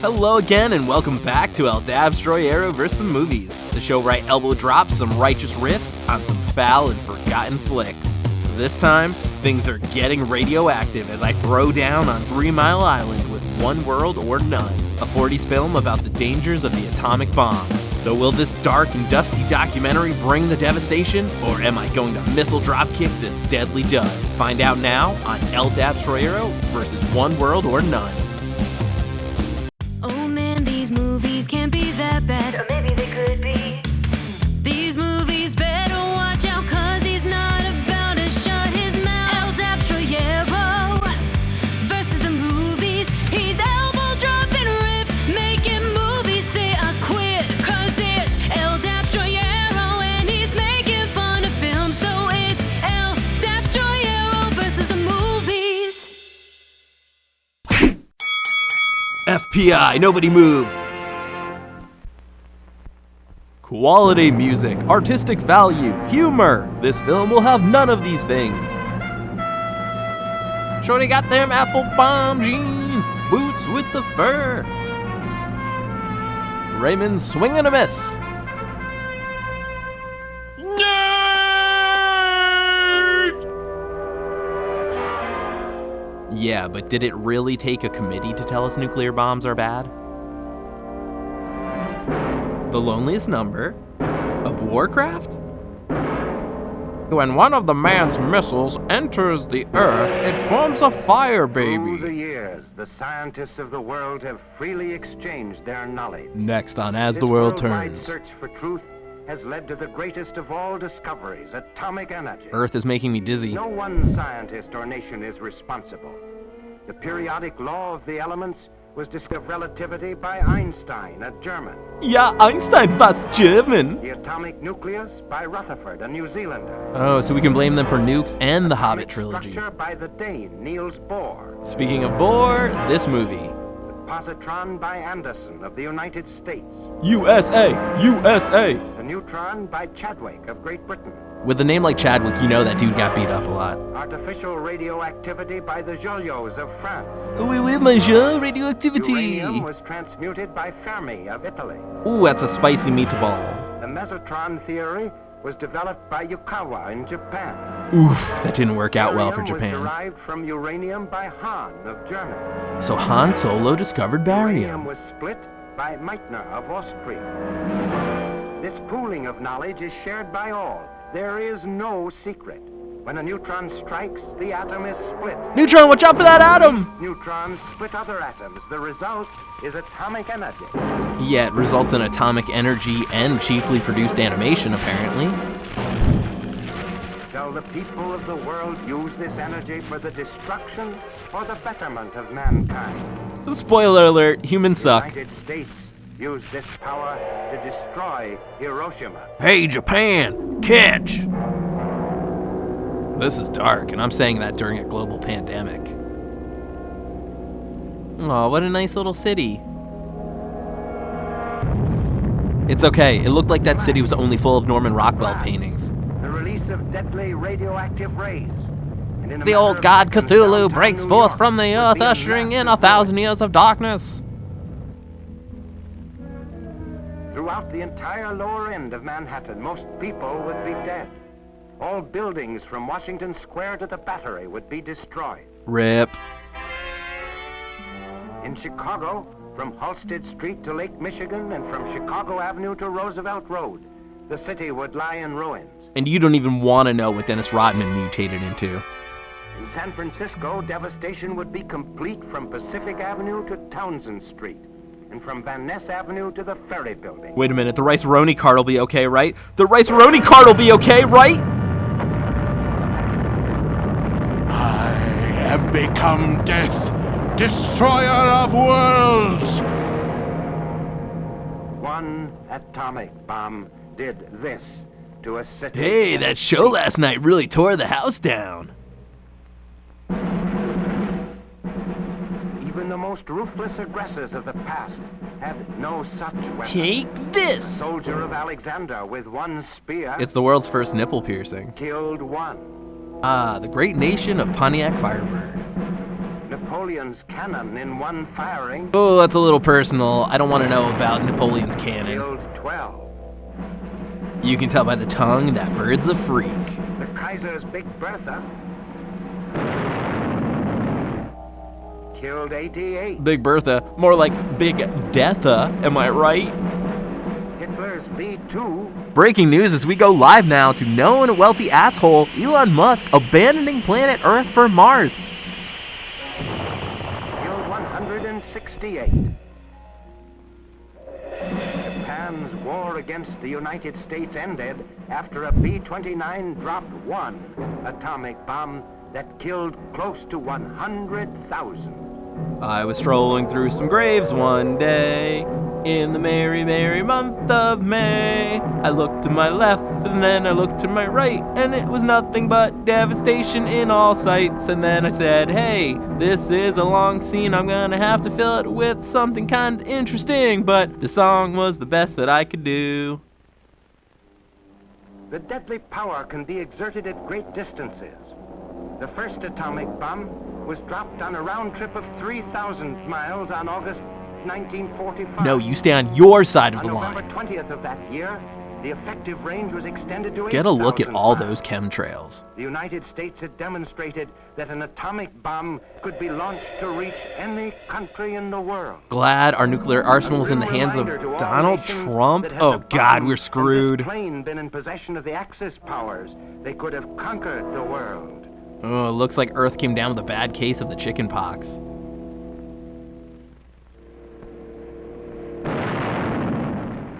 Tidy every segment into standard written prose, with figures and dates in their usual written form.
Hello again, and welcome back to Dabstroyero vs. the Movies, the show where I elbow drop some righteous riffs on some foul and forgotten flicks. This time, things are getting radioactive as I throw down on 3 Mile Island with One World or None, a 40s film about the dangers of the atomic bomb. So will this dark and dusty documentary bring the devastation, or am I going to missile dropkick this deadly dud? Find out now on Dabstroyero vs. One World or None. Oh man, these movies can't be that bad. Or maybe they could be. These movies better watch out, cause he's not about to shut his mouth. Dabstroyero versus the movies. He's elbow dropping riffs, making movies say I quit. Cause it's Dabstroyero and he's making fun of film. So it's Dabstroyero versus the movies. FPI, nobody move! Quality music, artistic value, humor. This film will have none of these things. Shorty got them apple bomb jeans, boots with the fur. Raymond swinging a miss. Yeah, but did it really take a committee to tell us nuclear bombs are bad? The loneliest number of Warcraft? When one of the man's missiles enters the Earth, it forms a fire baby. Through the years, the scientists of the world have freely exchanged their knowledge. Next on As the World This worldwide Turns. search for truth has led to the greatest of all discoveries, atomic energy. Earth is making me dizzy. No one scientist or nation is responsible. The periodic law of the elements was discovered of relativity by Einstein, a German. Ja, Einstein was German. The atomic nucleus by Rutherford, a New Zealander. Oh, so we can blame them for nukes and the Hobbit Atomic trilogy. structure by the Dane, Niels Bohr. Speaking of Bohr, this movie. The positron by Anderson of the United States. USA, USA. The neutron by Chadwick of Great Britain. With a name like Chadwick, you know that dude got beat up a lot. Artificial radioactivity by the Joliots of France. Oui, oui, monsieur, radioactivity. Uranium was transmuted by Fermi of Italy. Ooh, that's a spicy meatball. The mesotron theory was developed by Yukawa in Japan. Oof, that didn't work out well for Barium was Japan. derived from uranium by Hahn of Germany. So Han Solo discovered Uranium barium. was split by Meitner of Austria. This pooling of knowledge is shared by all. There is no secret. When a neutron strikes, the atom is split. Neutron, watch out for that atom! Neutrons split other atoms. The result is atomic energy. Yeah, it results in atomic energy and cheaply produced animation, apparently. Shall the people of the world use this energy for the destruction or the betterment of mankind? Spoiler alert, humans The suck. United States used this power to destroy Hiroshima. Hey, Japan, catch! This is dark, and I'm saying that during a global pandemic. Aw, what a nice little city. It's okay, it looked like that city was only full of Norman Rockwell paintings. The release of deadly radioactive rays. And in a The matter old of god seconds, Cthulhu downtown breaks New forth York from the would earth, be a ushering in massive 1,000 void. years of darkness. Throughout the entire lower end of Manhattan, most people would be dead. All buildings from Washington Square to the Battery would be destroyed. RIP. In Chicago, from Halsted Street to Lake Michigan and from Chicago Avenue to Roosevelt Road, the city would lie in ruins. And you don't even want to know what Dennis Rodman mutated into. In San Francisco, devastation would be complete from Pacific Avenue to Townsend Street, and from Van Ness Avenue to the Ferry Building. Wait a minute, the Rice-A-Roni cart will be okay, right? The Rice-A-Roni cart will be okay, right? I am become death, destroyer of worlds. One atomic bomb did this to a city. Hey, that show last night really tore the house down. Even the most ruthless aggressors of the past had no such weapon. Take A this! soldier of Alexander with one spear It's the world's first nipple piercing. killed one. Ah, the great nation of Pontiac Firebird. Napoleon's cannon in one firing. Oh, that's a little personal. I don't want to know about Napoleon's cannon. Killed 12. You can tell by the tongue that bird's a freak. The Kaiser's Big Bertha killed 88. Big Bertha, more like Big Deatha, am I right? Hitler's V2 Breaking news as we go live now to known wealthy asshole Elon Musk abandoning planet Earth for Mars. killed 168. Japan's war against the United States ended after a B-29 dropped one atomic bomb that killed close to 100,000. I was strolling through some graves one day in the merry, merry month of May. I looked to my left and then I looked to my right, and it was nothing but devastation in all sights. And then I said, hey, this is a long scene, I'm gonna have to fill it with something kind of interesting, but the song was the best that I could do. The deadly power can be exerted at great distances. The first atomic bomb was dropped on a round trip of 3,000 miles on August 1945. No, you stay on your side of the On November line. 20th of that year, the effective range was extended to 8,000 Get a look at all miles. those chemtrails. The United States had demonstrated that an atomic bomb could be launched to reach any country in the world. Glad our nuclear arsenal's in the hands of Reminder to all Donald nations Trump. that had Oh the God, bomb we're and screwed. this plane been in possession of the Axis powers, they could have conquered the world. Oh, it looks like Earth came down with a bad case of the chicken pox.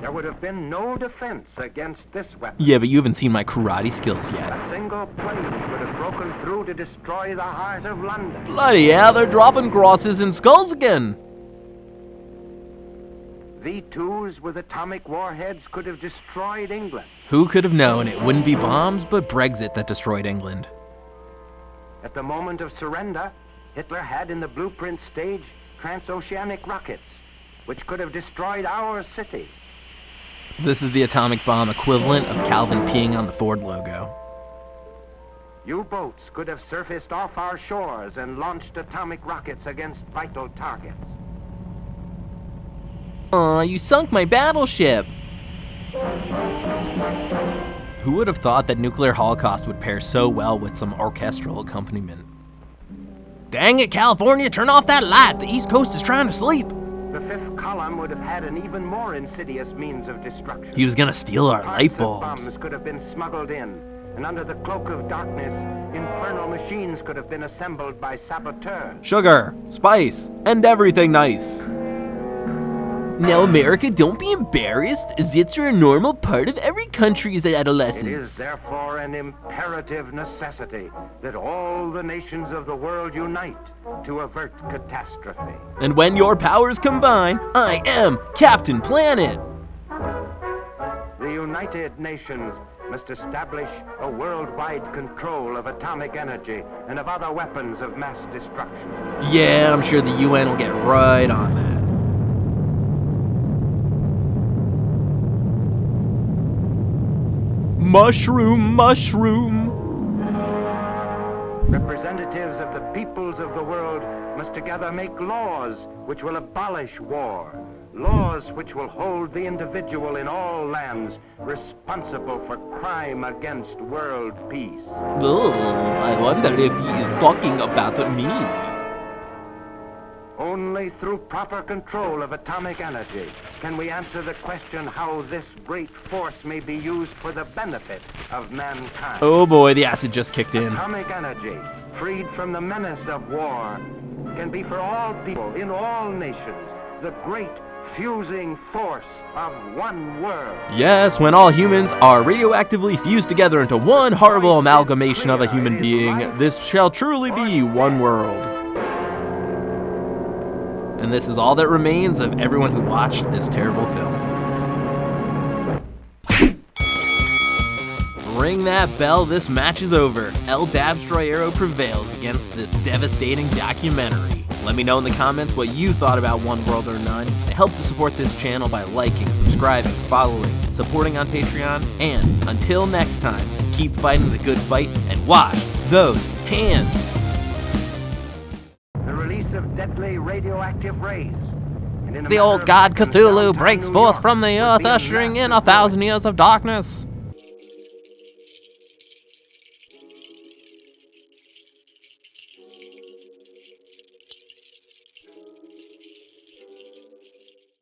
There would have been no defense against this weapon. Yeah, but you haven't seen my karate skills yet. A single plane could have broken through to destroy the heart of London. Bloody hell, they're dropping crosses and skulls again. V2s with atomic warheads could have destroyed England. Who could have known it wouldn't be bombs, but Brexit that destroyed England? At the moment of surrender, Hitler had in the blueprint stage transoceanic rockets, which could have destroyed our city. This is the atomic bomb equivalent of Calvin peeing on the Ford logo. U-boats could have surfaced off our shores and launched atomic rockets against vital targets. Aw, you sunk my battleship! Who would have thought that nuclear holocaust would pair so well with some orchestral accompaniment? Dang it, California, turn off that light! The East Coast is trying to sleep! The fifth column would have had an even more insidious means of destruction. He was gonna steal our Parts light of bulbs. bombs could have been smuggled in, and under the cloak of darkness, infernal machines could have been assembled by saboteurs. Sugar, spice, and everything nice. Now, America, don't be embarrassed. Zits are a normal part of every country's It is adolescence. therefore an imperative necessity that all the nations of the world unite to avert catastrophe. And when your powers combine, I am Captain Planet. The United Nations must establish a worldwide control of atomic energy and of other weapons of mass destruction. Yeah, I'm sure the UN will get right on that. Mushroom, mushroom. Representatives of the peoples of the world must together make laws which will abolish war, laws which will hold the individual in all lands responsible for crime against world peace. Oh, I wonder if he is talking about me. Only through proper control of atomic energy can we answer the question how this great force may be used for the benefit of mankind. Oh boy, the acid just kicked in. Atomic energy, freed from the menace of war, can be for all people in all nations the great fusing force of one world. Yes, when all humans are radioactively fused together into one horrible amalgamation of a human being, this shall truly be one world. And this is all that remains of everyone who watched this terrible film. Ring that bell, this match is over. El Dabstroyero prevails against this devastating documentary. Let me know in the comments what you thought about One World or None, and help to support this channel by liking, subscribing, following, supporting on Patreon, and until next time, keep fighting the good fight and wash those hands. deadly radioactive rays. And in a The matter old of god seconds, Cthulhu downtown breaks New forth York from the would earth, be a ushering in massive 1,000 ruin. years of darkness.